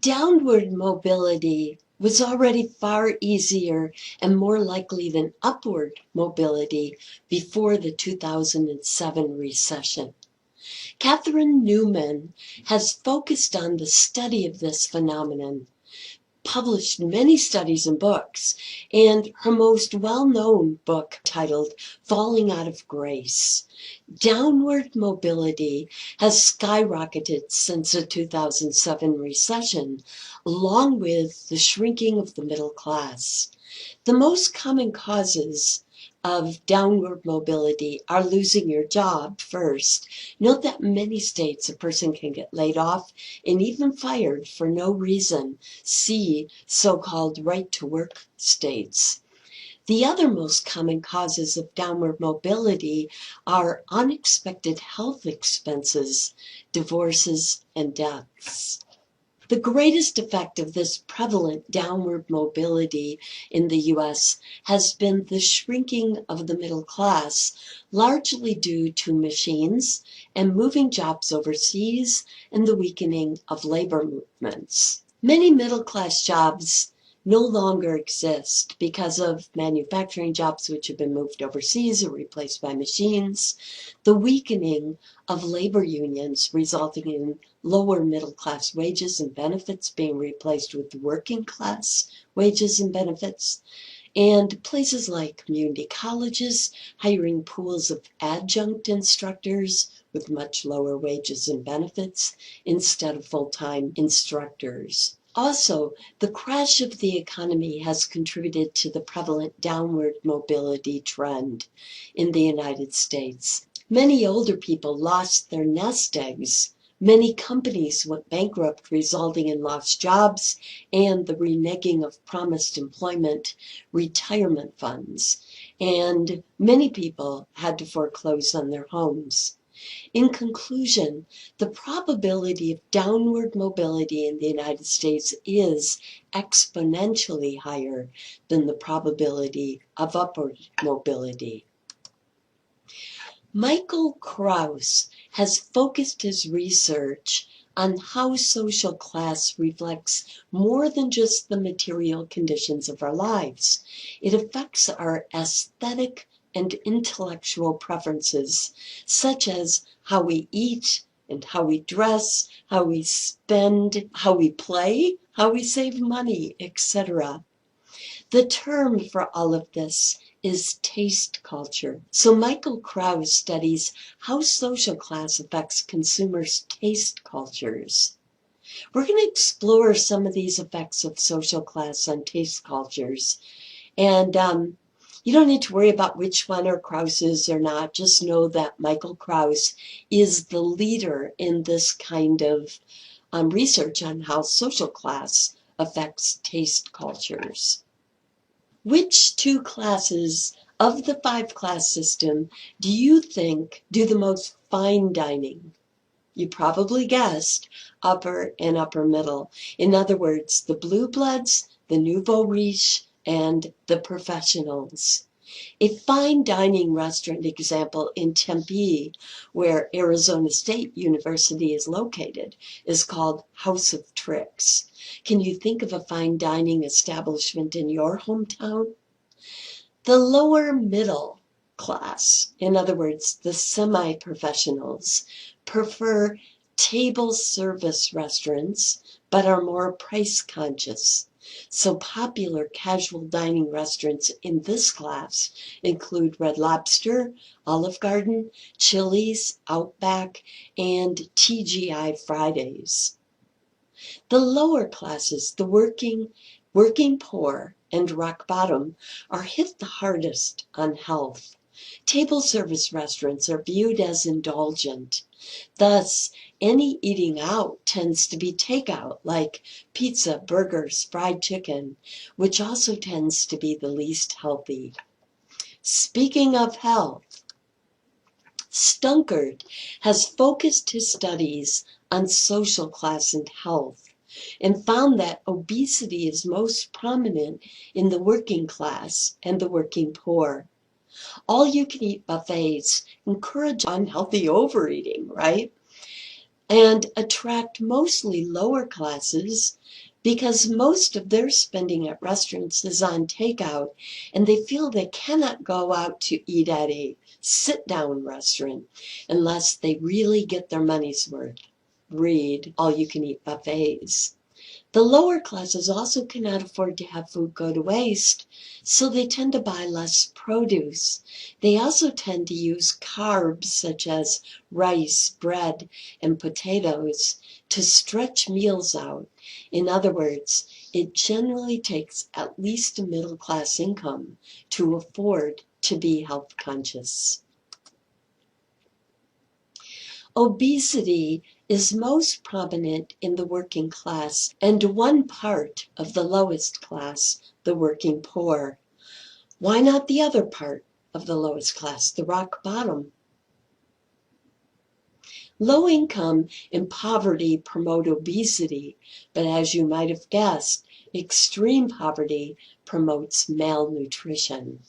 Downward mobility was already far easier and more likely than upward mobility before the 2007 recession. Catherine Newman has focused on the study of this phenomenon, published many studies and books, and her most well-known book titled Falling Out of Grace. Downward mobility has skyrocketed since the 2007 recession, along with the shrinking of the middle class. The most common causes of downward mobility are losing your job first. Note that in many states a person can get laid off and even fired for no reason. See so-called right-to-work states. The other most common causes of downward mobility are unexpected health expenses, divorces, and deaths. The greatest effect of this prevalent downward mobility in the U.S. has been the shrinking of the middle class, largely due to machines and moving jobs overseas and the weakening of labor movements. Many middle-class jobs no longer exist because of manufacturing jobs which have been moved overseas or replaced by machines, the weakening of labor unions resulting in lower middle-class wages and benefits being replaced with working-class wages and benefits, and places like community colleges hiring pools of adjunct instructors with much lower wages and benefits instead of full-time instructors. Also, the crash of the economy has contributed to the prevalent downward mobility trend in the United States. Many older people lost their nest eggs. Many companies went bankrupt, resulting in lost jobs and the reneging of promised employment retirement funds. And many people had to foreclose on their homes. In conclusion, the probability of downward mobility in the United States is exponentially higher than the probability of upward mobility. Michael Krauss has focused his research on how social class reflects more than just the material conditions of our lives. It affects our aesthetic and intellectual preferences, such as how we eat and how we dress, how we spend, how we play, how we save money, etc. The term for all of this is taste culture. So Michael Krauss studies how social class affects consumers' taste cultures. We're going to explore some of these effects of social class on taste cultures. And you don't need to worry about which one are Krauss's or not. Just know that Michael Krauss is the leader in this kind of research on how social class affects taste cultures. Which two classes of the five-class system do you think do the most fine dining? You probably guessed upper and upper middle. In other words, the blue bloods, the nouveau riche, and the professionals. A fine dining restaurant example in Tempe, where Arizona State University is located, is called House of Tricks. Can you think of a fine dining establishment in your hometown? The lower middle class, in other words, the semi-professionals, prefer table service restaurants but are more price conscious. So popular casual dining restaurants in this class include Red Lobster, Olive Garden, Chili's, Outback, and TGI Fridays. The lower classes, the working poor, and rock bottom, are hit the hardest on health. Table service restaurants are viewed as indulgent. Thus, any eating out tends to be takeout, like pizza, burgers, fried chicken, which also tends to be the least healthy. Speaking of health, Stunkard has focused his studies on social class and health and found that obesity is most prominent in the working class and the working poor. All-you-can-eat buffets encourage unhealthy overeating, right? and attract mostly lower classes because most of their spending at restaurants is on takeout, and they feel they cannot go out to eat at a sit-down restaurant unless they really get their money's worth. Read all-you-can-eat buffets. The lower classes also cannot afford to have food go to waste, so they tend to buy less produce. They also tend to use carbs such as rice, bread, and potatoes to stretch meals out. In other words, it generally takes at least a middle-class income to afford to be health conscious. Obesity is most prominent in the working class and one part of the lowest class, the working poor. Why not the other part of the lowest class, the rock bottom? Low income and poverty promote obesity, but as you might have guessed, extreme poverty promotes malnutrition.